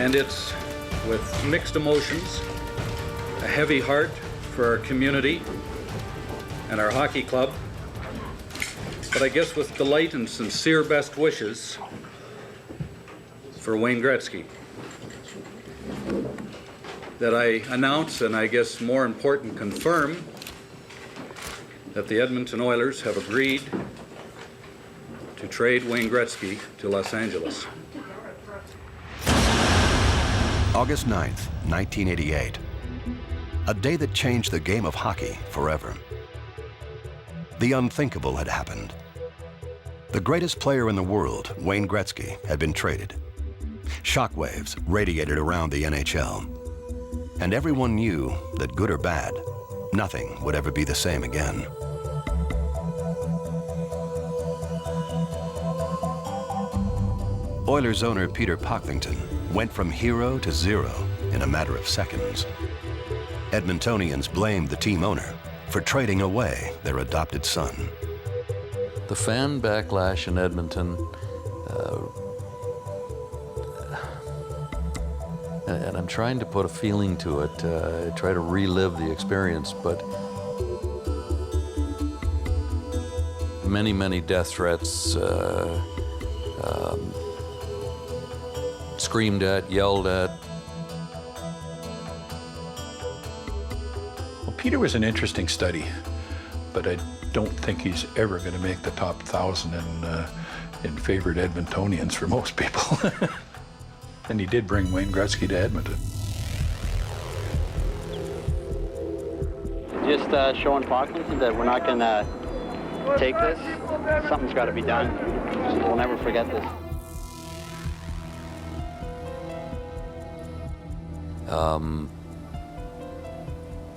And it's with mixed emotions, a heavy heart for our community and our hockey club, but I guess with delight and sincere best wishes for Wayne Gretzky, that I announce, and I guess more important, confirm that the Edmonton Oilers have agreed to trade Wayne Gretzky to Los Angeles. August 9th, 1988. A day that changed the game of hockey forever. The unthinkable had happened. The greatest player in the world, Wayne Gretzky, had been traded. Shockwaves radiated around the NHL. And everyone knew that, good or bad, nothing would ever be the same again. Oilers owner Peter Pocklington went from hero to zero in a matter of seconds. Edmontonians blamed the team owner for trading away their adopted son. The fan backlash in Edmonton, and I'm trying to put a feeling to it, try to relive the experience, but many, many death threats, screamed at, yelled at. Well, Peter was an interesting study, but I don't think he's ever going to make the top 1,000 in favored Edmontonians for most people. And he did bring Wayne Gretzky to Edmonton. Just showing Pocklington that we're not going to take this. Something's got to be done. We'll never forget this.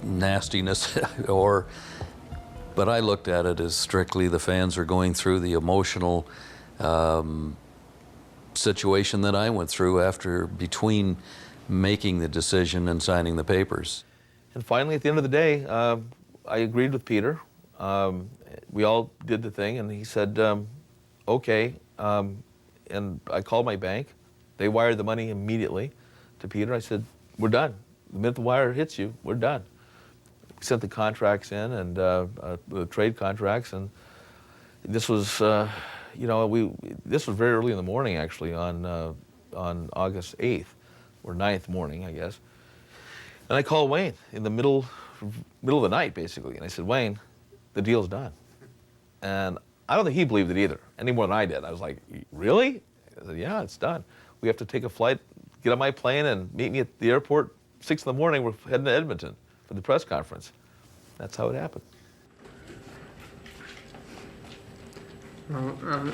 Nastiness, but I looked at it as strictly the fans are going through the emotional situation that I went through between making the decision and signing the papers. And finally, at the end of the day, I agreed with Peter. We all did the thing, and he said, okay. And I called my bank. They wired the money immediately to Peter. I said, we're done. The minute the wire hits you, we're done. We sent the contracts in, and the trade contracts, and this was, this was very early in the morning, actually, on August 8th, or 9th morning, I guess. And I called Wayne in the middle of the night, basically, and I said, Wayne, the deal's done. And I don't think he believed it either, any more than I did. I was like, really? I said, yeah, it's done. We have to take a flight, get on my plane, and meet me at the airport 6 in the morning. We're heading to Edmonton for the press conference. That's how it happened. Well,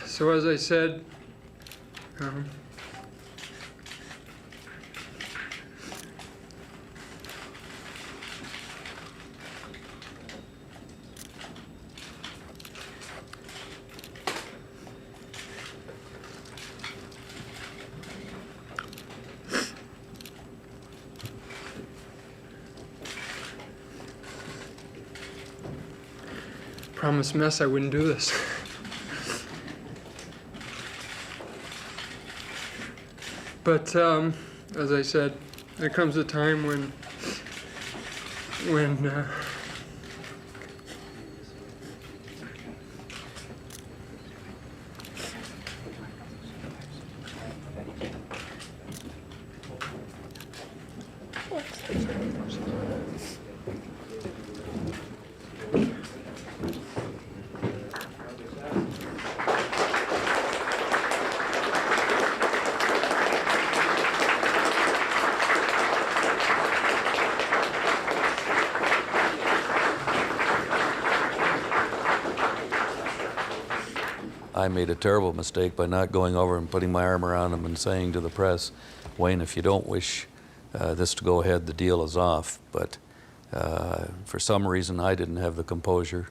so as I said, promised Mess I wouldn't do this. But as I said, there comes a time when I made a terrible mistake by not going over and putting my arm around him and saying to the press, Wayne, if you don't wish this to go ahead, the deal is off. But for some reason, I didn't have the composure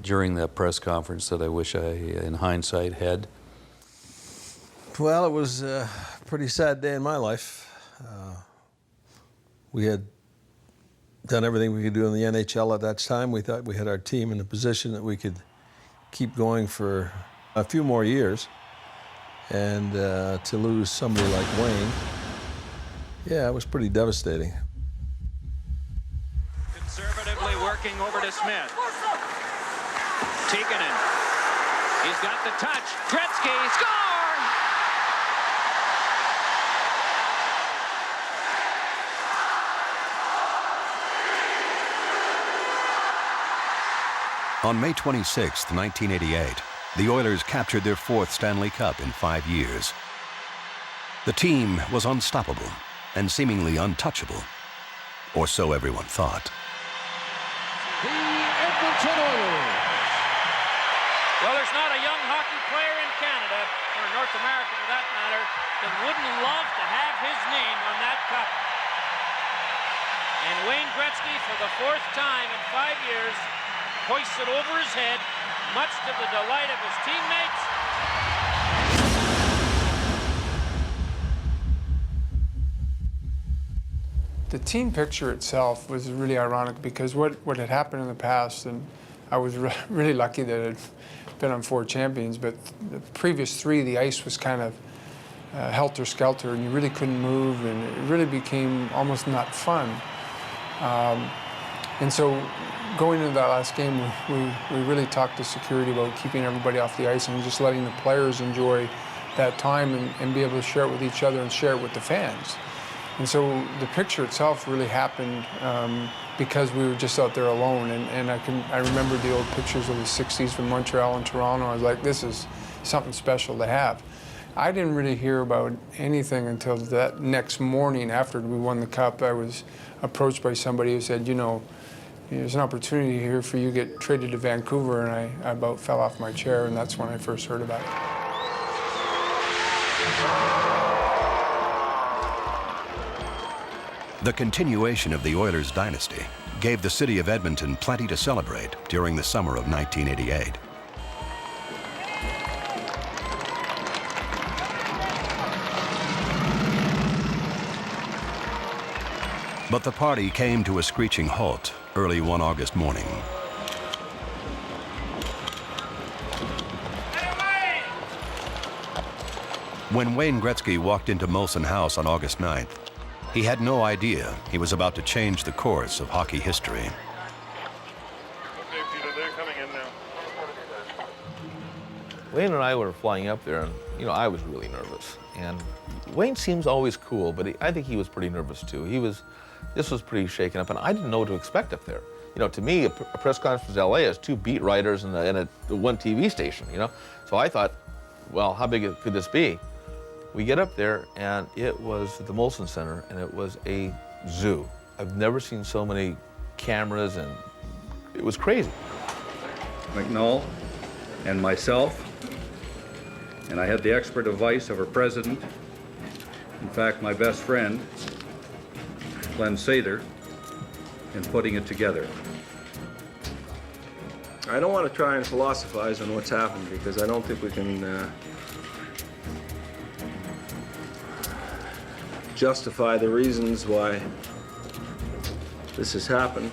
during that press conference that I wish I, in hindsight, had. Well, it was a pretty sad day in my life. We had done everything we could do in the NHL at that time. We thought we had our team in a position that we could keep going for a few more years. And to lose somebody like Wayne, yeah, it was pretty devastating. Conservatively working over to Smith. Tikkanen. He's got the touch. Gretzky, score! On May 26, 1988, the Oilers captured their 4th Stanley Cup in 5 years. The team was unstoppable and seemingly untouchable, or so everyone thought. The Edmonton Oilers. Well, there's not a young hockey player in Canada, or North America for that matter, that wouldn't love to have his name on that cup. And Wayne Gretzky, for the 4th time in 5 years, hoists it over his head, much to the delight of his teammates. The team picture itself was really ironic because what had happened in the past, and I was really lucky that I'd been on 4 champions, but the previous 3, the ice was kind of helter-skelter, and you really couldn't move, and it really became almost not fun. And so going into that last game, we really talked to security about keeping everybody off the ice and just letting the players enjoy that time and be able to share it with each other and share it with the fans. And so the picture itself really happened because we were just out there alone. And I remember the old pictures of the 60s from Montreal and Toronto. I was like, this is something special to have. I didn't really hear about anything until that next morning after we won the Cup. I was approached by somebody who said, you know, there's an opportunity here for you to get traded to Vancouver, and I about fell off my chair, and that's when I first heard about it. The continuation of the Oilers dynasty gave the city of Edmonton plenty to celebrate during the summer of 1988. But the party came to a screeching halt early one August morning. When Wayne Gretzky walked into Molson House on August 9th, he had no idea he was about to change the course of hockey history. Okay, Peter, they're coming in now. Wayne and I were flying up there, and you know, I was really nervous. And Wayne seems always cool, but I think he was pretty nervous too. This was pretty shaken up, and I didn't know what to expect up there. You know, to me, a press conference in LA is 2 beat writers and a 1 TV station, you know? So I thought, well, how big could this be? We get up there, and it was the Molson Center, and it was a zoo. I've never seen so many cameras, and it was crazy. McNull and myself, and I had the expert advice of our president, in fact, my best friend, Glenn Sather, in putting it together. I don't want to try and philosophize on what's happened because I don't think we can justify the reasons why this has happened.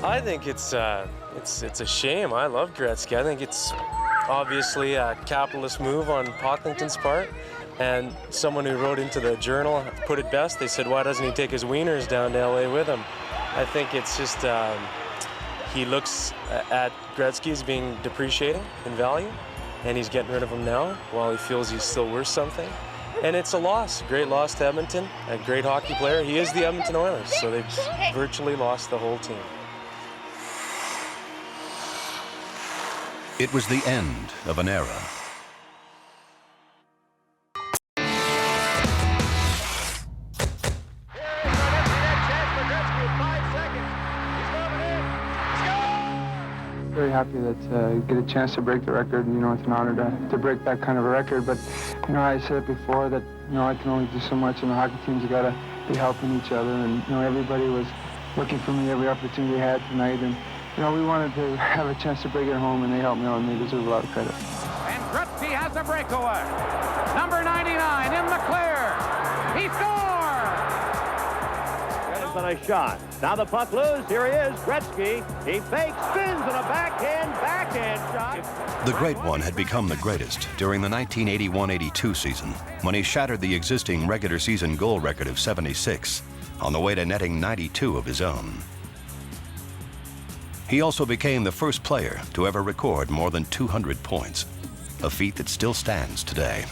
I think it's a shame. I love Gretzky. I think it's obviously a capitalist move on Pocklington's part. And someone who wrote into the Journal put it best. They said, why doesn't he take his wieners down to LA with him? I think it's just, he looks at Gretzky as being depreciating in value, and he's getting rid of him now while he feels he's still worth something. And it's a loss, a great loss to Edmonton, a great hockey player. He is the Edmonton Oilers, so they've virtually lost the whole team. It was the end of an era. Very happy that get a chance to break the record. You know, it's an honor to break that kind of a record. But, you know, I said it before that, you know, I can only do so much, and the hockey teams have got to be helping each other. And, you know, everybody was looking for me every opportunity they had tonight. And, you know, we wanted to have a chance to bring it home, and they helped me out, and they deserve a lot of credit. And Gretzky has a breakaway. Number 99 in the clear. He scores! off and a shot. Now the puck loose. Here he is, Gretzky. He fakes, spins, and a backhand shot. The great one had become the greatest during the 1981-82 season when he shattered the existing regular season goal record of 76 on the way to netting 92 of his own. He also became the first player to ever record more than 200 points, a feat that still stands today.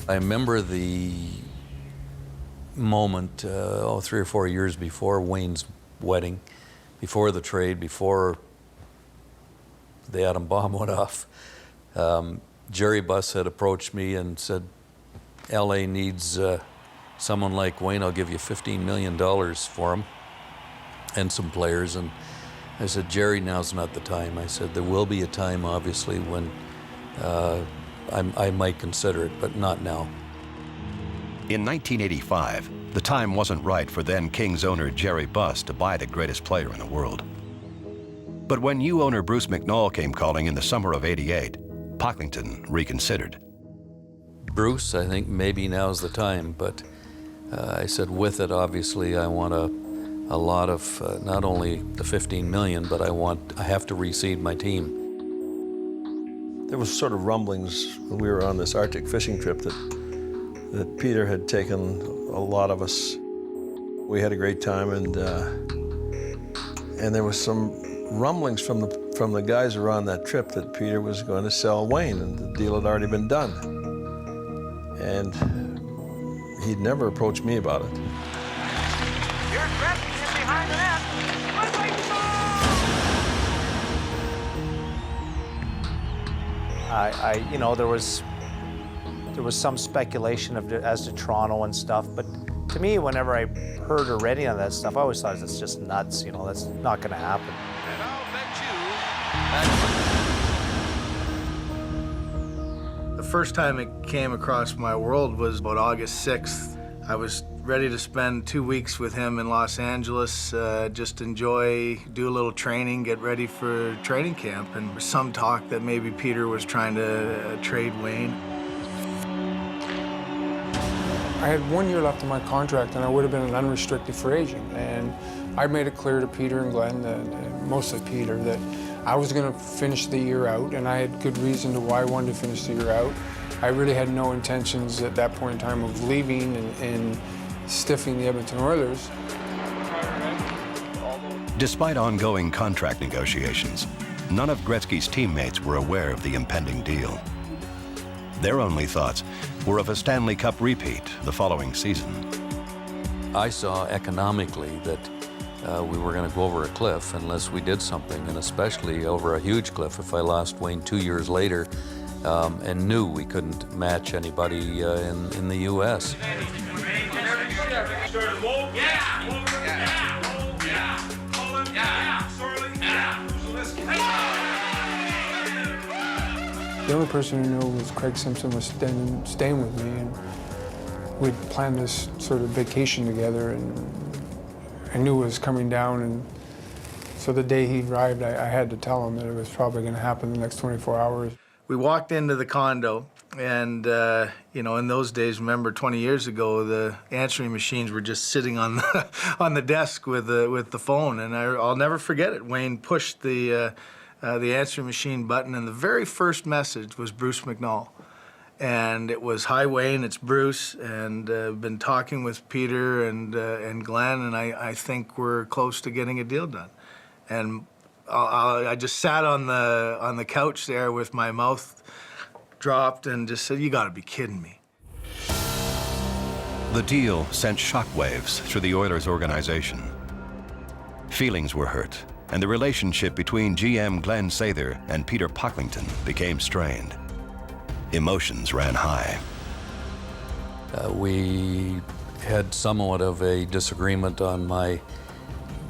I remember the moment 3 or 4 years before Wayne's wedding, before the trade, before the atom bomb went off. Jerry Buss had approached me and said, LA needs someone like Wayne. I'll give you $15 million for him and some players. And I said, Jerry, now's not the time. I said, there will be a time, obviously, when I might consider it, but not now. In 1985, the time wasn't right for then Kings owner Jerry Buss to buy the greatest player in the world. But when new owner Bruce McNall came calling in the summer of '88, Pocklington reconsidered. Bruce, I think maybe now's the time, but I said with it, obviously, I want a lot of, not only the $15 million, but I have to reseed my team. There was sort of rumblings when we were on this Arctic fishing trip that Peter had taken a lot of us. We had a great time, and there was some rumblings from the guys who were on that trip that Peter was going to sell Wayne, and the deal had already been done. And he'd never approached me about it. Here's Gretzky in behind the net. You know, there was some speculation as to Toronto and stuff, but to me, whenever I heard or read any of that stuff, I always thought it's just nuts. You know, that's not going to happen. And I'll bet you. The first time it came across my world was about August 6th. I was ready to spend 2 weeks with him in Los Angeles, just enjoy, do a little training, get ready for training camp. And there was some talk that maybe Peter was trying to trade Wayne. I had 1 year left in my contract, and I would have been an unrestricted free agent. And I made it clear to Peter and Glenn, and mostly Peter, that I was going to finish the year out, and I had good reason to why I wanted to finish the year out. I really had no intentions at that point in time of leaving and stiffing the Edmonton Oilers. Despite ongoing contract negotiations, none of Gretzky's teammates were aware of the impending deal. Their only thoughts were of a Stanley Cup repeat the following season. I saw economically that we were going to go over a cliff unless we did something, and especially over a huge cliff if I lost Wayne 2 years later and knew we couldn't match anybody in the U.S. The only person who knew was Craig Simpson was staying with me, and we'd planned this sort of vacation together, and I knew it was coming down, and so the day he arrived, I had to tell him that it was probably going to happen in the next 24 hours. We walked into the condo, and you know, in those days, remember 20 years ago, the answering machines were just sitting on the, on the desk with the phone, and I'll never forget it. Wayne pushed the answering machine button, and the very first message was Bruce McNall. And it was, "Hi, Wayne, it's Bruce, and been talking with Peter and Glenn, and I think we're close to getting a deal done." And I just sat on the couch there with my mouth dropped and just said, "You gotta be kidding me." The deal sent shockwaves through the Oilers organization. Feelings were hurt, and the relationship between GM Glenn Sather and Peter Pocklington became strained. Emotions ran high. We had somewhat of a disagreement on my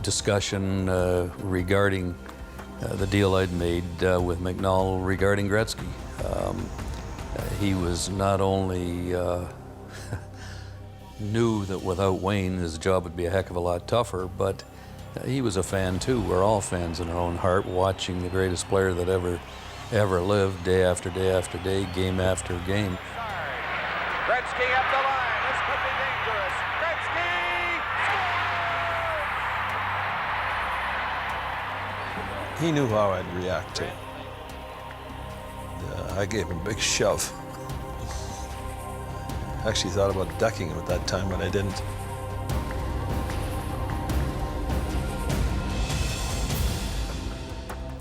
discussion regarding the deal I'd made with McNall regarding Gretzky. He was not only knew that without Wayne his job would be a heck of a lot tougher, but he was a fan too. We're all fans in our own heart, watching the greatest player that ever lived, day after day after day, game after game. Gretzky up the line. This could be dangerous. Gretzky scores! He knew how I'd react to it. I gave him a big shove. I actually thought about ducking him at that time, but I didn't.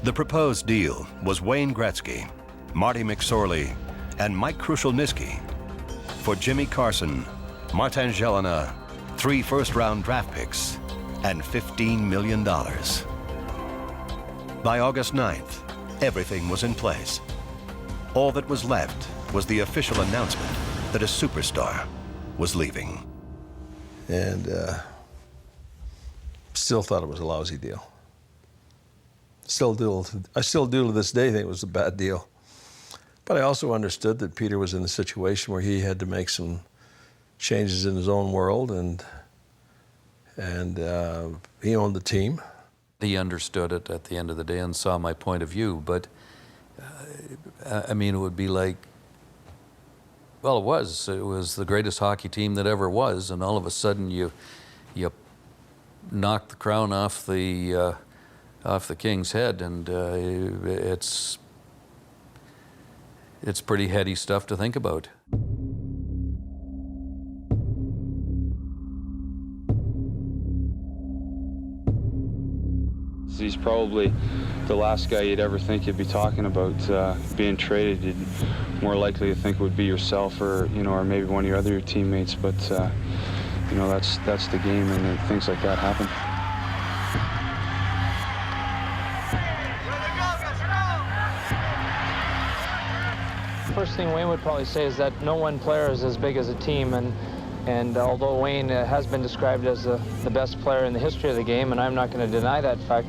The proposed deal was Wayne Gretzky, Marty McSorley, and Mike Krushelnyski for Jimmy Carson, Martin Gelinas, 3 first-round draft picks, and $15 million. By August 9th, everything was in place. All that was left was the official announcement that a superstar was leaving. And still thought it was a lousy deal. I still do to this day think it was a bad deal. But I also understood that Peter was in a situation where he had to make some changes in his own world, and he owned the team. He understood it at the end of the day and saw my point of view, but I mean, it would be like, well, it was the greatest hockey team that ever was, and all of a sudden you knock the crown off the king's head, and it's pretty heady stuff to think about. He's probably the last guy you'd ever think you'd be talking about being traded. You'd more likely to think it would be yourself, or or maybe one of your other teammates. But that's the game, and things like that happen. First thing Wayne would probably say is that no one player is as big as a team, and although Wayne has been described as the best player in the history of the game, and I'm not going to deny that fact,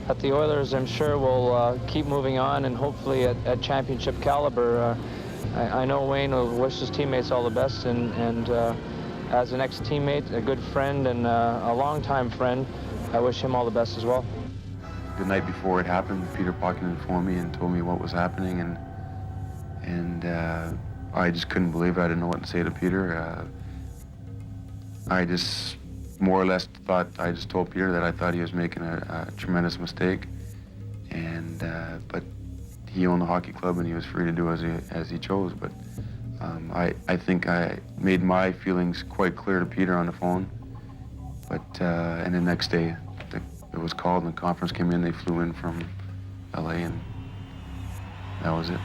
that the Oilers, I'm sure, will keep moving on, and hopefully at championship caliber. I know Wayne will wish his teammates all the best, and as an ex-teammate, a good friend, and a longtime friend, I wish him all the best as well. The night before it happened, Peter Puckett informed me and told me what was happening, and I just couldn't believe it. I didn't know what to say to Peter. I just more or less thought, I just told Peter that I thought he was making a tremendous mistake, but he owned the hockey club and he was free to do as he chose. But I think I made my feelings quite clear to Peter on the phone. But and the next day it was called and the conference came in. They flew in from LA, and that was it.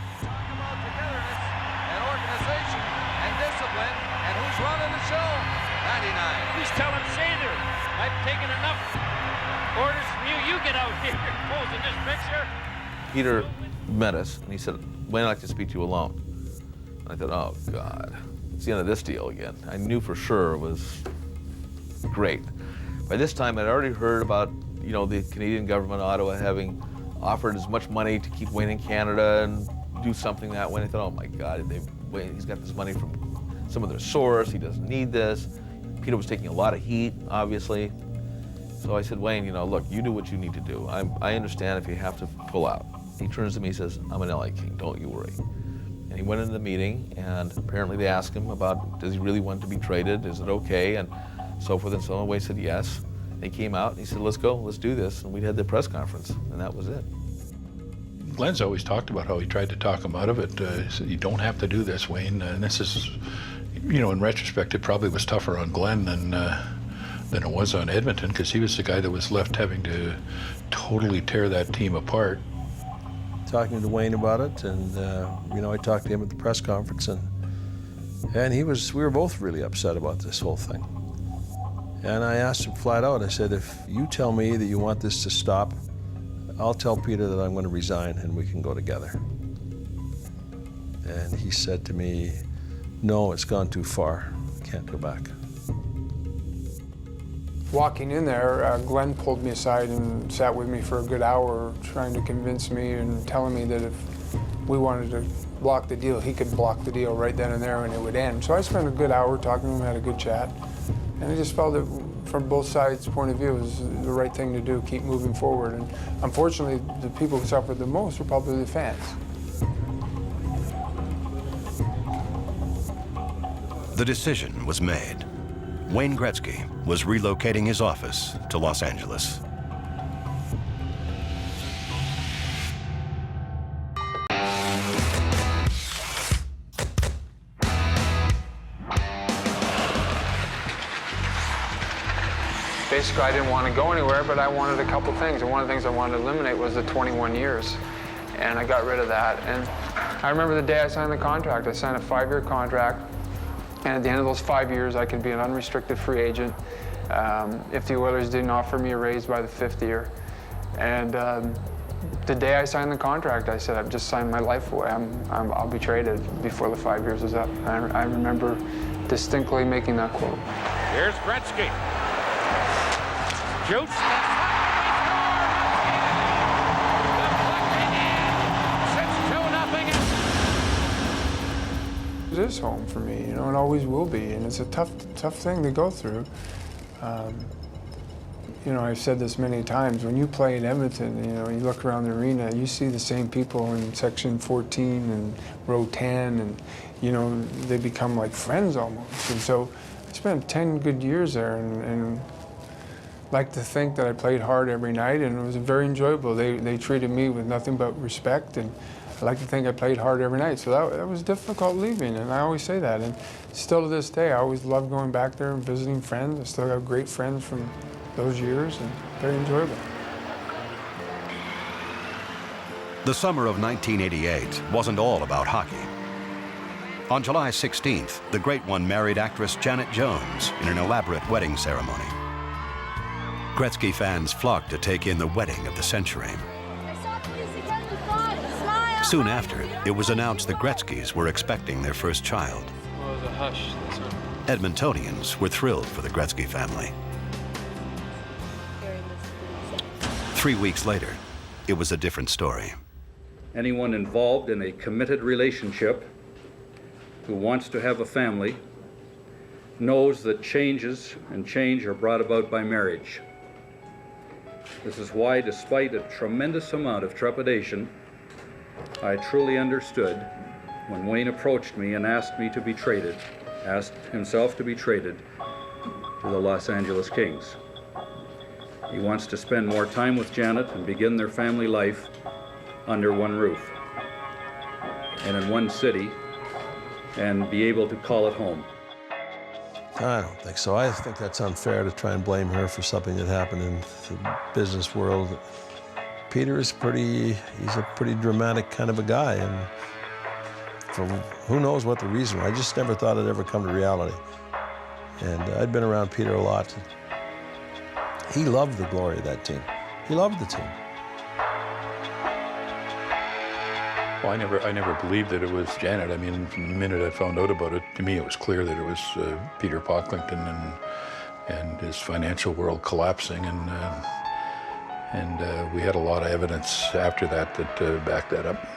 Who's telling Sander, I've taken enough orders from you. You get out here, pose in this picture. Peter met us, and he said, Wayne, I'd like to speak to you alone. And I thought, oh, God, it's the end of this deal again. I knew for sure it was great. By this time, I'd already heard about, the Canadian government, Ottawa, having offered as much money to keep Wayne in Canada and do something that way. And I thought, oh, my God, he's got this money from some other source. He doesn't need this. Peter was taking a lot of heat, obviously. So I said, Wayne, look, you do what you need to do. I understand if you have to pull out. He turns to me and says, I'm an LA King, don't you worry. And he went into the meeting, and apparently they asked him about, does he really want to be traded? Is it okay? And so forth and so on. Wayne said yes. And he came out and he said, let's go, let's do this. And we had the press conference, and that was it. Glenn's always talked about how he tried to talk him out of it. He said, you don't have to do this, Wayne. And this is, in retrospect, it probably was tougher on Glenn than it was on Edmonton, because he was the guy that was left having to totally tear that team apart. Talking to Wayne about it, and I talked to him at the press conference, and we were both really upset about this whole thing. And I asked him flat out, I said, if you tell me that you want this to stop, I'll tell Peter that I'm going to resign and we can go together. And he said to me, no, it's gone too far. Can't go back. Walking in there, Glenn pulled me aside and sat with me for a good hour, trying to convince me and telling me that if we wanted to block the deal, he could block the deal right then and there and it would end. So I spent a good hour talking to him, had a good chat, and I just felt that from both sides' point of view, it was the right thing to do, keep moving forward. And unfortunately, the people who suffered the most were probably the fans. The decision was made. Wayne Gretzky was relocating his office to Los Angeles. Basically, I didn't want to go anywhere, but I wanted a couple things. And one of the things I wanted to eliminate was the 21 years. And I got rid of that. And I remember the day I signed the contract. I signed a 5-year contract. And at the end of those 5 years, I could be an unrestricted free agent if the Oilers didn't offer me a raise by the 5th year. And the day I signed the contract, I said, I've just signed my life away. I'll be traded before the 5 years is up. And I remember distinctly making that quote. Here's Gretzky. Shoots. It is home for me, you know, it always will be, and it's a tough thing to go through. You know, I've said this many times, when you play in Edmonton, you know, you look around the arena, you see the same people in section 14 and row 10, and, you know, they become like friends almost. And so I spent 10 good years there, and like to think that I played hard every night, and it was very enjoyable. They treated me with nothing but respect, and I like to think I played hard every night. So that was difficult leaving, and I always say that. And still to this day, I always love going back there and visiting friends. I still have great friends from those years, and very enjoyable. The summer of 1988 wasn't all about hockey. On July 16th, the Great One married actress Janet Jones in an elaborate wedding ceremony. Gretzky fans flocked to take in the wedding of the century. Soon after, it was announced the Gretzkys were expecting their first child. Well, it was a hush. Edmontonians were thrilled for the Gretzky family. 3 weeks later, it was a different story. Anyone involved in a committed relationship who wants to have a family knows that change are brought about by marriage. This is why, despite a tremendous amount of trepidation, I truly understood when Wayne approached me and asked himself to be traded to the Los Angeles Kings. He wants to spend more time with Janet and begin their family life under one roof and in one city and be able to call it home. I don't think so. I think that's unfair to try and blame her for something that happened in the business world. Peter is he's a pretty dramatic kind of a guy, and for who knows what the reason was. I just never thought it'd ever come to reality. And I'd been around Peter a lot. He loved the glory of that team. He loved the team. Well, I never believed that it was Janet. I mean, from the minute I found out about it, to me it was clear that it was Peter Pocklington and his financial world collapsing, and we had a lot of evidence after that backed that up.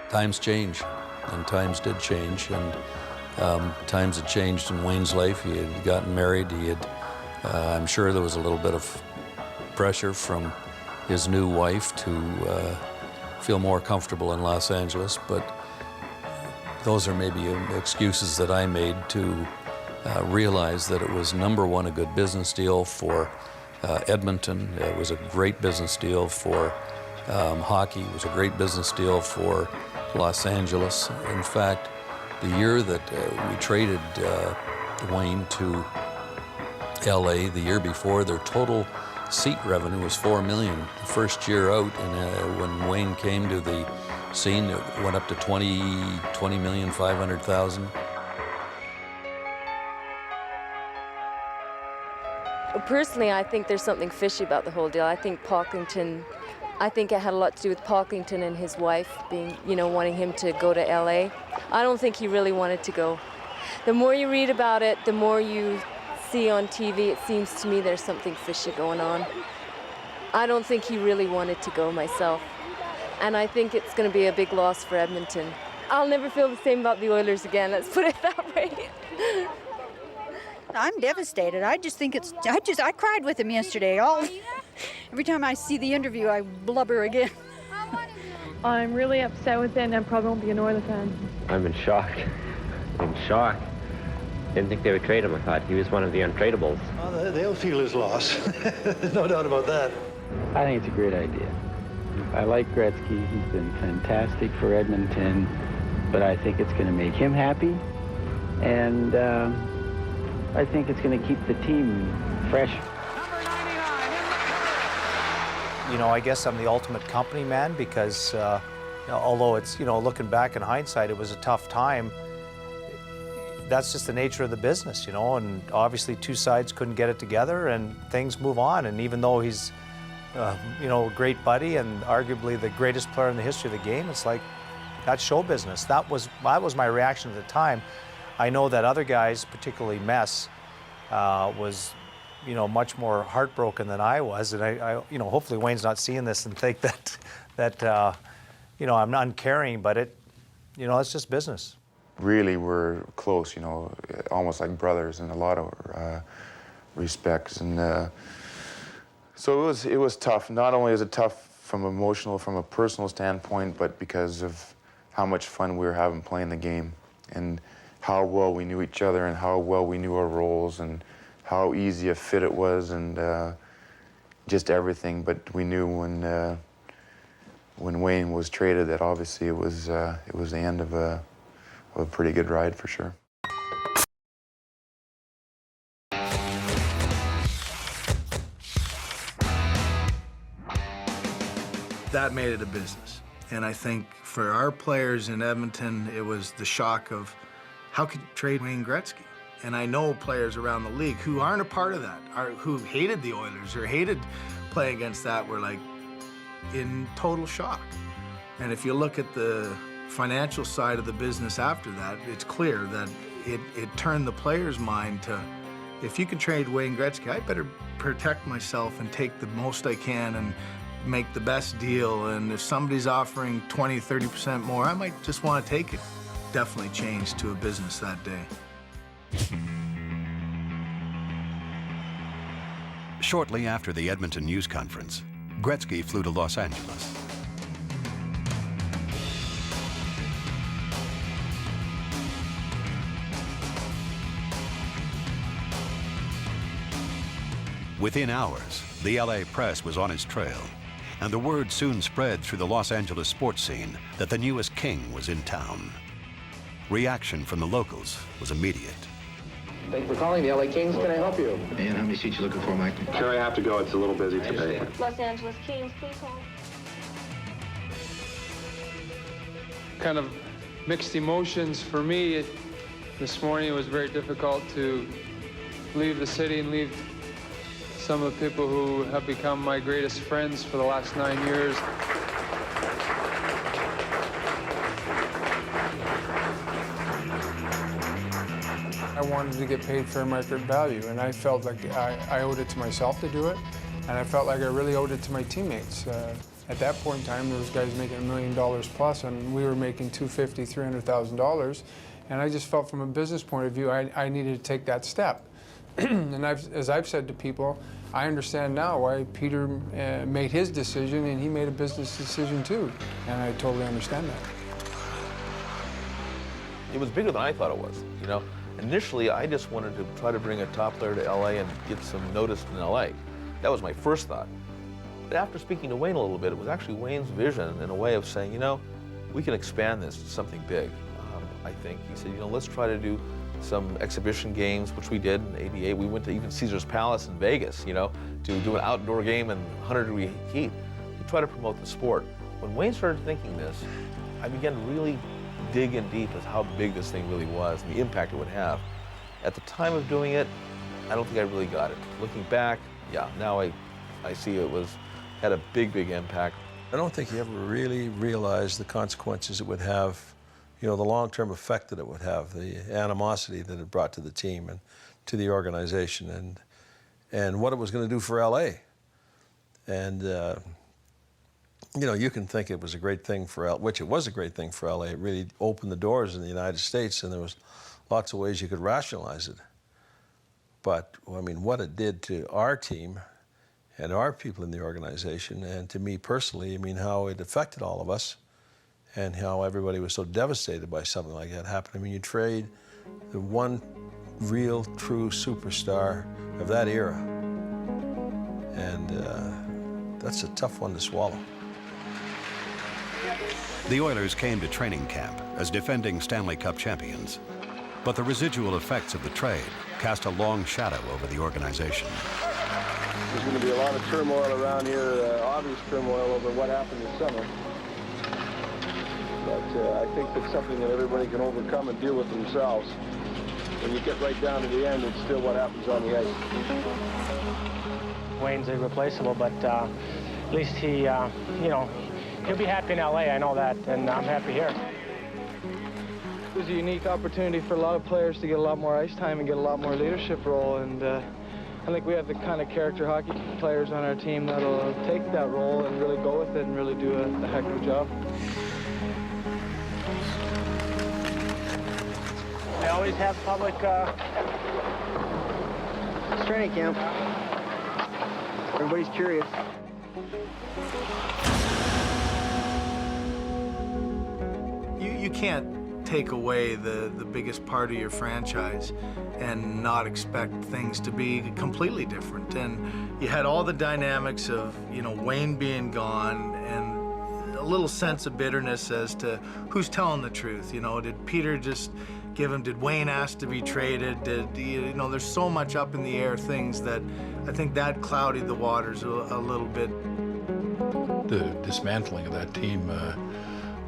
Times change, and times did change, and times had changed in Wayne's life. He had gotten married. He had, I'm sure there was a little bit of pressure from his new wife to feel more comfortable in Los Angeles, but those are maybe excuses that I made to realize that it was, number one, a good business deal for Edmonton. It was a great business deal for hockey. It was a great business deal for Los Angeles. In fact, the year that we traded Wayne to LA, the year before, their total seat revenue was $4 million. The first year out, and when Wayne came to the scene, it went up to $20,500,000. Personally, I think there's something fishy about the whole deal. I think it had a lot to do with Pocklington and his wife being, wanting him to go to LA. I don't think he really wanted to go. The more you read about it, the more you see on TV, it seems to me there's something fishy going on. I don't think he really wanted to go myself. And I think it's going to be a big loss for Edmonton. I'll never feel the same about the Oilers again, let's put it that way. I'm devastated. I just think I cried with him yesterday. Every time I see the interview, I blubber again. I'm really upset with it, and I probably won't be an Oilers fan. I'm in shock. In shock. Didn't think they would trade him. I thought he was one of the untradables. Well, they'll feel his loss. There's no doubt about that. I think it's a great idea. I like Gretzky. He's been fantastic for Edmonton, but I think it's going to make him happy, and I think it's going to keep the team fresh. You know, I guess I'm the ultimate company man because although it's, you know, looking back in hindsight, it was a tough time. That's just the nature of the business, you know, and obviously two sides couldn't get it together and things move on. And even though he's, you know, a great buddy and arguably the greatest player in the history of the game, it's like, that's show business. That was my reaction at the time. I know that other guys, particularly Mess, was, you know, much more heartbroken than I was. And I you know, hopefully Wayne's not seeing this and think that you know, I'm not uncaring, but it, you know, it's just business. Really, we're close, you know, almost like brothers in a lot of respects. And so it was tough. Not only is it tough from a personal standpoint, but because of how much fun we were having playing the game and how well we knew each other and how well we knew our roles and how easy a fit it was and just everything. But we knew when Wayne was traded that obviously it was the end of a pretty good ride for sure. That made it a business. And I think for our players in Edmonton, it was the shock of how could you trade Wayne Gretzky? And I know players around the league who aren't a part of that, who hated the Oilers or hated playing against that, were like in total shock. And if you look at the financial side of the business after that, it's clear that it turned the player's mind to, if you can trade Wayne Gretzky, I better protect myself and take the most I can and make the best deal. And if somebody's offering 20, 30% more, I might just want to take it. Definitely changed to a business that day. Shortly after the Edmonton news conference, Gretzky flew to Los Angeles. Within hours, the LA press was on his trail, and the word soon spread through the Los Angeles sports scene that the newest king was in town. Reaction from the locals was immediate. Thank you for calling the LA Kings. Can I help you? And how many seats you looking for, Mike? Sure, I have to go. It's a little busy today. Los Angeles Kings, please hold. Kind of mixed emotions for me. This morning it was very difficult to leave the city and leave some of the people who have become my greatest friends for the last 9 years. I wanted to get paid fair market value, and I felt like I owed it to myself to do it, and I felt like I really owed it to my teammates. At that point in time, there was guys making $1 million plus, and we were making $250,000, $300,000, and I just felt from a business point of view, I needed to take that step. And as I've said to people, I understand now why Peter made his decision, and he made a business decision too, and I totally understand that. It was bigger than I thought it was, you know. Initially, I just wanted to try to bring a top player to LA and get some notice in LA. That was my first thought. But after speaking to Wayne a little bit, it was actually Wayne's vision in a way of saying, you know, we can expand this to something big. I think he said, you know, let's try to do some exhibition games, which we did in '88. We went to even Caesar's Palace in Vegas, you know, to do an outdoor game in 100-degree heat to try to promote the sport. When Wayne started thinking this, I began to really dig in deep as how big this thing really was and the impact it would have. At the time of doing it, I don't think I really got it. Looking back, yeah, now I see it had a big, big impact. I don't think he ever really realized the consequences it would have, you know, the long-term effect that it would have, the animosity that it brought to the team and to the organization, and what it was going to do for LA. And you know, you can think it was a great thing for which it was a great thing for LA. It really opened the doors in the United States, and there was lots of ways you could rationalize it. But I mean, what it did to our team and our people in the organization, and to me personally, I mean, how it affected all of us, and how everybody was so devastated by something like that happening. I mean, you trade the one real, true superstar of that era. And that's a tough one to swallow. The Oilers came to training camp as defending Stanley Cup champions, but the residual effects of the trade cast a long shadow over the organization. There's going to be a lot of turmoil around here, obvious turmoil over what happened this summer. But I think that's something that everybody can overcome and deal with themselves. When you get right down to the end, it's still what happens on the ice. Wayne's irreplaceable, but at least he, you know, he'll be happy in LA, I know that, and I'm happy here. It was a unique opportunity for a lot of players to get a lot more ice time and get a lot more leadership role, and I think we have the kind of character hockey players on our team that'll take that role and really go with it and really do a heck of a job. They always have public training camp. Everybody's curious. You can't take away the biggest part of your franchise and not expect things to be completely different. And you had all the dynamics of, you know, Wayne being gone and a little sense of bitterness as to who's telling the truth. You know, did Peter just give him, did Wayne ask to be traded? You know, there's so much up in the air things that I think that clouded the waters a little bit. The dismantling of that team,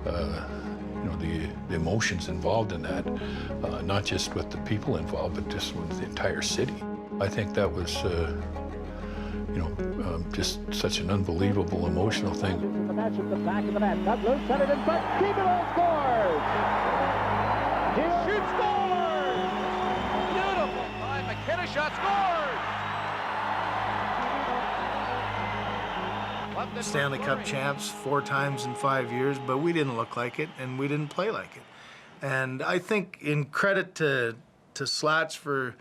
you know, the emotions involved in that, not just with the people involved, but just with the entire city. I think that was, you know, just such an unbelievable emotional thing. The match at the back of the net. That loose, set it in front. Keegan scores! He shoots, scores! Beautiful! McKenna shot, scores! Stanley Cup champs 4 times in 5 years, but we didn't look like it and we didn't play like it. And I think in credit to Slats for,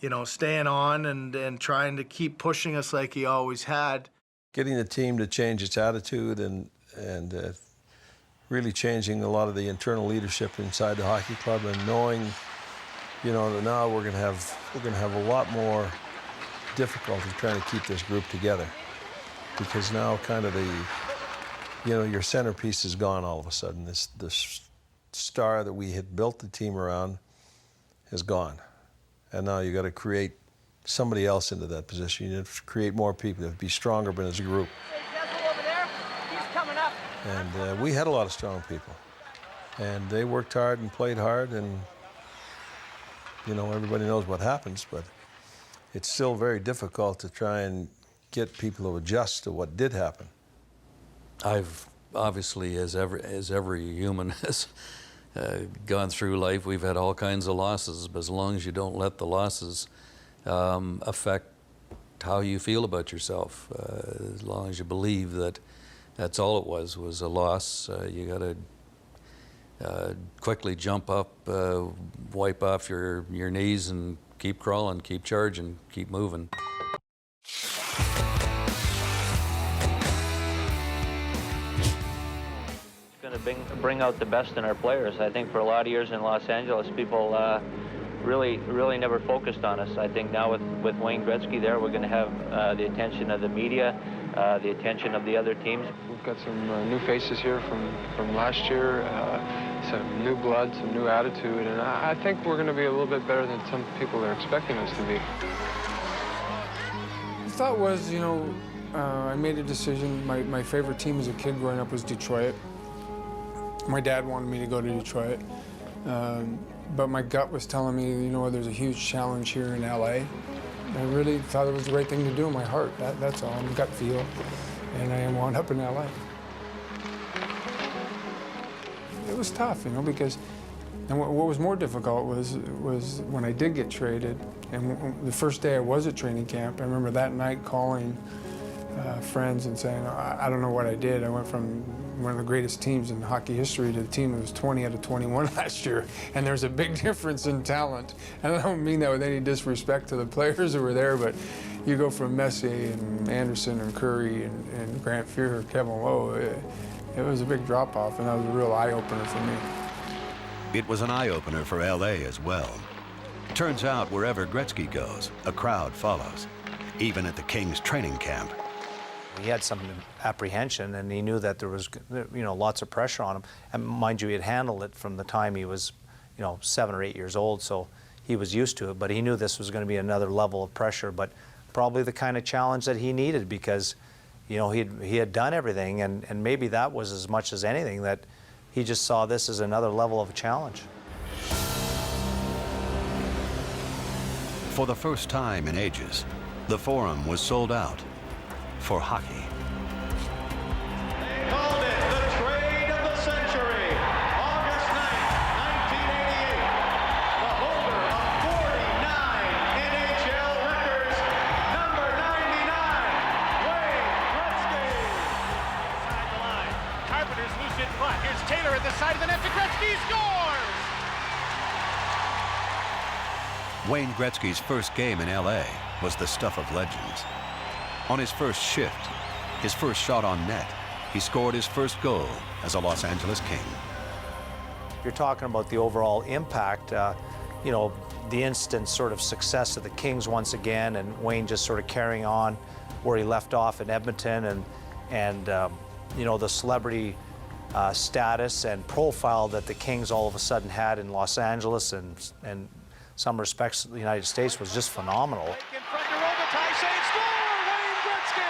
you know, staying on and trying to keep pushing us like he always had. Getting the team to change its attitude and really changing a lot of the internal leadership inside the hockey club, and knowing, you know, that now we're going to have a lot more difficulty trying to keep this group together, because now kind of the, you know, your centerpiece is gone all of a sudden. This star that we had built the team around is gone, and now you got to create somebody else into that position. You have to create more people, you have to be stronger as a group. And we had a lot of strong people, and they worked hard and played hard, and you know, everybody knows what happens, but it's still very difficult to try and get people to adjust to what did happen. I've obviously, as every human has gone through life, we've had all kinds of losses, but as long as you don't let the losses affect how you feel about yourself, as long as you believe that that's all it was a loss, you got to quickly jump up, wipe off your knees, and keep crawling, keep charging, keep moving. Going to bring out the best in our players. I think for a lot of years in Los Angeles, people really never focused on us. I think now with Wayne Gretzky there, we're going to have the attention of the media, the attention of the other teams. We've got some new faces here from last year, some new blood, some new attitude, and I think we're going to be a little bit better than some people are expecting us to be. The thought was, you know, I made a decision. My favorite team as a kid growing up was Detroit. My dad wanted me to go to Detroit, but my gut was telling me, you know, there's a huge challenge here in LA. I really thought it was the right thing to do in my heart. That's all, my gut feel, and I wound up in LA. It was tough, you know, because, and what was more difficult was when I did get traded, and the first day I was at training camp, I remember that night calling friends and saying, I don't know what I did. I went from one of the greatest teams in hockey history to the team that was 20 out of 21 last year, and there's a big difference in talent. And I don't mean that with any disrespect to the players who were there, but you go from Messi and Anderson and Curry and Grant Fuhr, Kevin Lowe, it was a big drop-off, and that was a real eye-opener for me. It was an eye-opener for LA as well. Turns out wherever Gretzky goes, a crowd follows, even at the Kings training camp. He had some apprehension, and he knew that there was, lots of pressure on him. And mind you, he had handled it from the time he was, 7 or 8 years old, so he was used to it. But he knew this was going to be another level of pressure, but probably the kind of challenge that he needed because, he had done everything, and maybe that was as much as anything that he just saw this as another level of a challenge. For the first time in ages, the Forum was sold out for hockey. They called it the trade of the century. August 9th, 1988. The holder of 49 NHL records, number 99, Wayne Gretzky. Inside the line. Carpenter's loose in front. Here's Taylor at the side of the net to Gretzky. Scores! Wayne Gretzky's first game in LA was the stuff of legends. On his first shift, his first shot on net, he scored his first goal as a Los Angeles King. You're talking about the overall impact, the instant sort of success of the Kings once again, and Wayne just sort of carrying on where he left off in Edmonton, and the celebrity status and profile that the Kings all of a sudden had in Los Angeles and some respects the United States was just phenomenal. In front to Robitaille, save, score! Wayne Gretzky!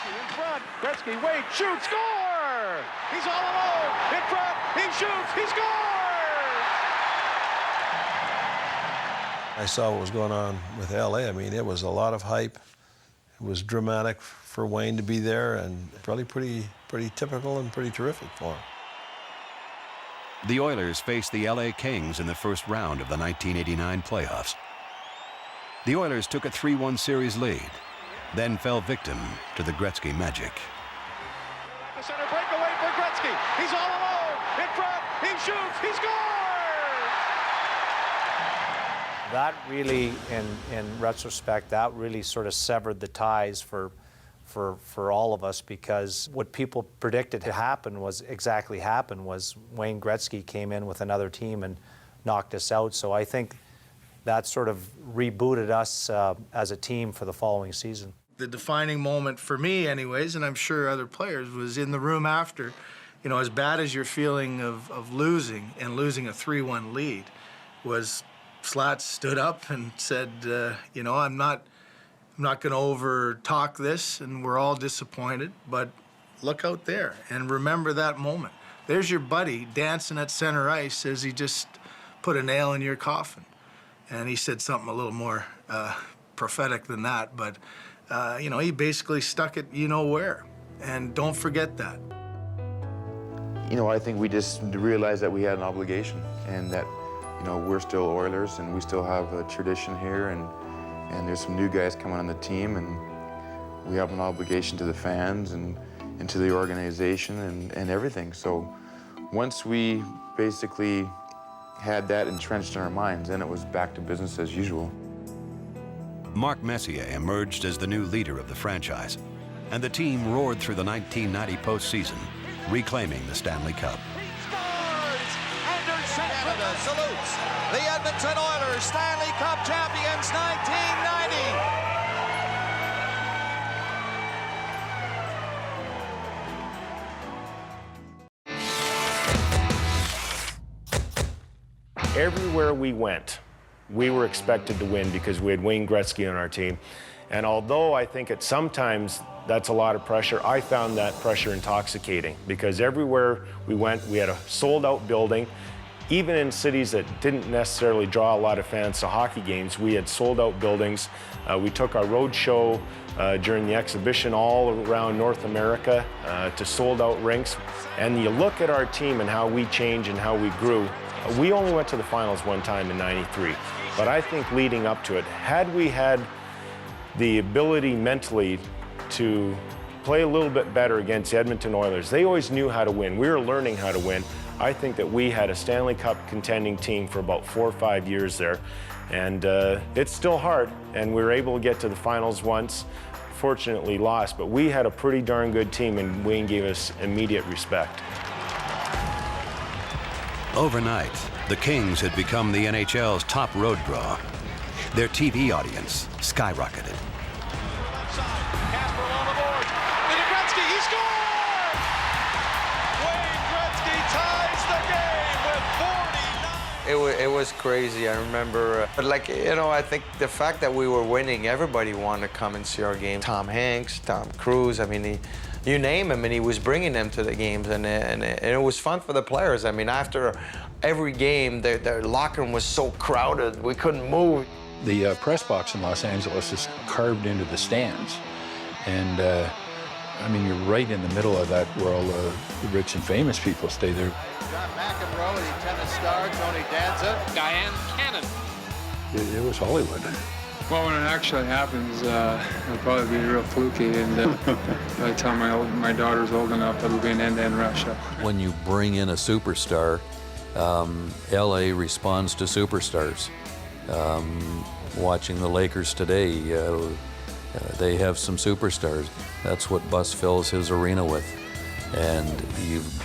In front, Gretzky, Wade, shoots, score! He's all alone, in front, he shoots, he scores! I saw what was going on with LA. I mean, it was a lot of hype. It was dramatic for Wayne to be there, and probably pretty typical and pretty terrific for him. The Oilers faced the LA Kings in the first round of the 1989 playoffs. The Oilers took a 3-1 series lead, then fell victim to the Gretzky magic. The center breakaway for Gretzky. He's all alone, in front, he shoots, he scores! That really, in retrospect, that really sort of severed the ties for all of us, because what people predicted to happen was exactly happened. Was Wayne Gretzky came in with another team and knocked us out. So I think that sort of rebooted us as a team for the following season. The defining moment for me anyways, and I'm sure other players, was in the room after. As bad as your feeling of losing a 3-1 lead, was Slats stood up and said, I'm not going to over-talk this, and we're all disappointed, but look out there and remember that moment. There's your buddy dancing at center ice as he just put a nail in your coffin. And he said something a little more prophetic than that, but, he basically stuck it where. And don't forget that. I think we just realized that we had an obligation, and that, we're still Oilers, and we still have a tradition here, and there's some new guys coming on the team, and we have an obligation to the fans and to the organization and everything. So once we basically had that entrenched in our minds, then it was back to business as usual. Mark Messier emerged as the new leader of the franchise, and the team roared through the 1990 postseason, reclaiming the Stanley Cup. Canada salutes the Edmonton Oilers, Stanley Cup champions 1990. Everywhere we went, we were expected to win because we had Wayne Gretzky on our team. And although I think at sometimes that's a lot of pressure, I found that pressure intoxicating, because everywhere we went, we had a sold-out building. Even in cities that didn't necessarily draw a lot of fans to hockey games, we had sold-out buildings. We took our road show during the exhibition all around North America to sold-out rinks. And you look at our team and how we changed and how we grew. We only went to the finals one time in '93, but I think leading up to it, had we had the ability mentally to play a little bit better against the Edmonton Oilers, they always knew how to win. We were learning how to win. I think that we had a Stanley Cup contending team for about 4 or 5 years there, and it's still hard, and we were able to get to the finals once, fortunately lost, but we had a pretty darn good team, and Wayne gave us immediate respect. Overnight, the Kings had become the NHL's top road draw. Their TV audience skyrocketed. Casper along the boards. Into Gretzky, he scores! Wayne Gretzky ties the game with 49. It was crazy, I remember. But like, you know, I think the fact that we were winning, everybody wanted to come and see our game. Tom Hanks, Tom Cruise, I mean, you name him, and he was bringing them to the games, and it was fun for the players. I mean, after every game, their locker room was so crowded, we couldn't move. The press box in Los Angeles is carved into the stands. And, I mean, you're right in the middle of that where all the rich and famous people stay there. John McEnroe, the tennis star, Tony Danza. Diane Cannon. It was Hollywood. Well, when it actually happens, it'll probably be real fluky, and by the time my daughter's old enough, it'll be an end-to-end rush. When you bring in a superstar, LA responds to superstars. Watching the Lakers today, they have some superstars. That's what Bus fills his arena with. And you've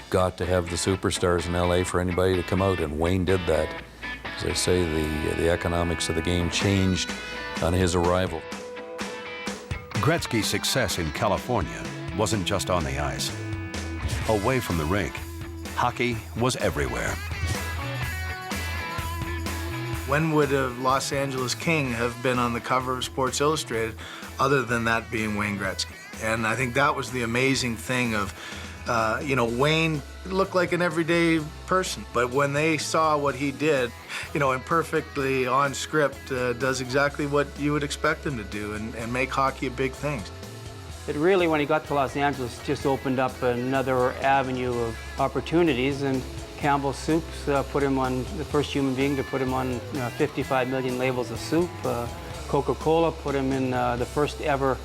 got to have the superstars in LA for anybody to come out, and Wayne did that. As I say, the economics of the game changed on his arrival. Gretzky's success in California wasn't just on the ice. Away from the rink, hockey was everywhere. When would a Los Angeles King have been on the cover of Sports Illustrated other than that being Wayne Gretzky? And I think that was the amazing thing of, you know, Wayne looked like an everyday person, but when they saw what he did, you know, and perfectly on script, does exactly what you would expect him to do and make hockey a big thing. It really, when he got to Los Angeles, just opened up another avenue of opportunities, and Campbell Soups put him on, the first human being to put him on 55 million labels of soup. Coca-Cola put him in the first ever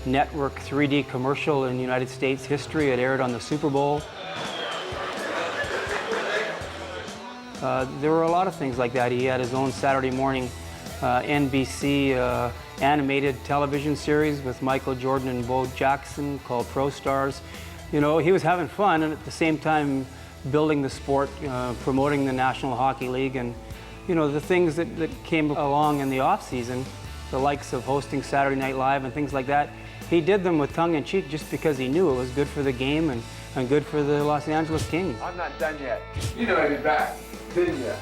network 3D commercial in United States history. It aired on the Super Bowl. There were a lot of things like that. He had his own Saturday morning NBC animated television series with Michael Jordan and Bo Jackson called Pro Stars. You know, he was having fun and at the same time building the sport, promoting the National Hockey League, and you know, the things that came along in the off season, the likes of hosting Saturday Night Live and things like that. He did them with tongue in cheek just because he knew it was good for the game and good for the Los Angeles Kings. I'm not done yet. You know I'd be back, didn't you?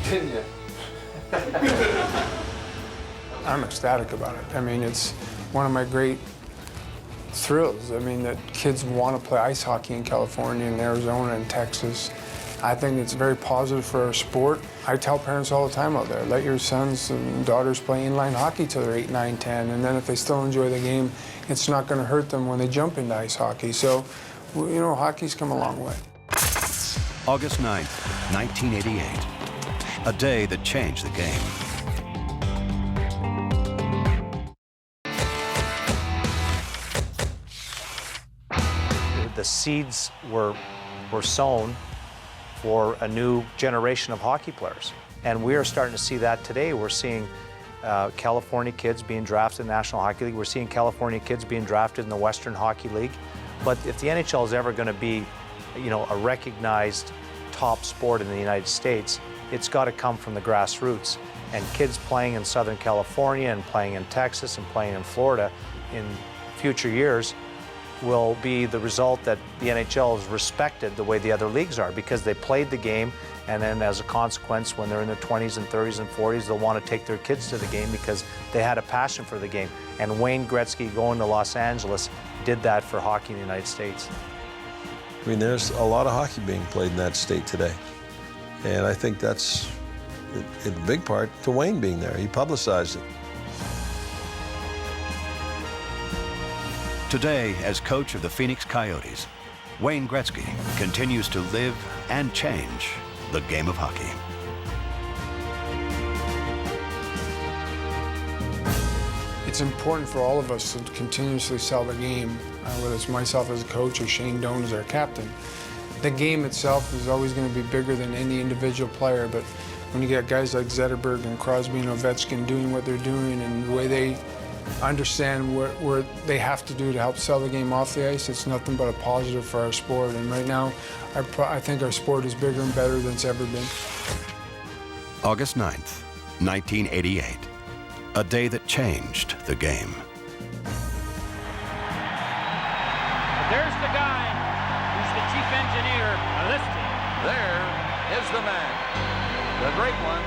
Didn't you? I'm ecstatic about it. I mean, it's one of my great thrills. I mean, that kids want to play ice hockey in California and Arizona and Texas. I think it's very positive for our sport. I tell parents all the time out there, let your sons and daughters play inline hockey till they're 8, 9, 10, and then if they still enjoy the game, it's not going to hurt them when they jump into ice hockey. So, you know, hockey's come a long way. August 9th, 1988, a day that changed the game. The seeds were sown for a new generation of hockey players. And we are starting to see that today. We're seeing California kids being drafted in the National Hockey League. We're seeing California kids being drafted in the Western Hockey League. But if the NHL is ever going to be, you know, a recognized top sport in the United States, it's got to come from the grassroots. And kids playing in Southern California and playing in Texas and playing in Florida in future years will be the result that the NHL is respected the way the other leagues are, because they played the game, and then as a consequence, when they're in their 20s and 30s and 40s, they'll want to take their kids to the game because they had a passion for the game. And Wayne Gretzky going to Los Angeles did that for hockey in the United States. I mean, there's a lot of hockey being played in that state today. And I think that's, in big part, to Wayne being there. He publicized it. Today, as coach of the Phoenix Coyotes, Wayne Gretzky continues to live and change the game of hockey. It's important for all of us to continuously sell the game, whether it's myself as a coach or Shane Doan as our captain. The game itself is always going to be bigger than any individual player, but when you get guys like Zetterberg and Crosby and Ovechkin doing what they're doing and the way they understand what they have to do to help sell the game off the ice. It's nothing but a positive for our sport. And right now, I think our sport is bigger and better than it's ever been. August 9th, 1988. A day that changed the game. There's the guy who's the chief engineer of this team. There is the man, the great one,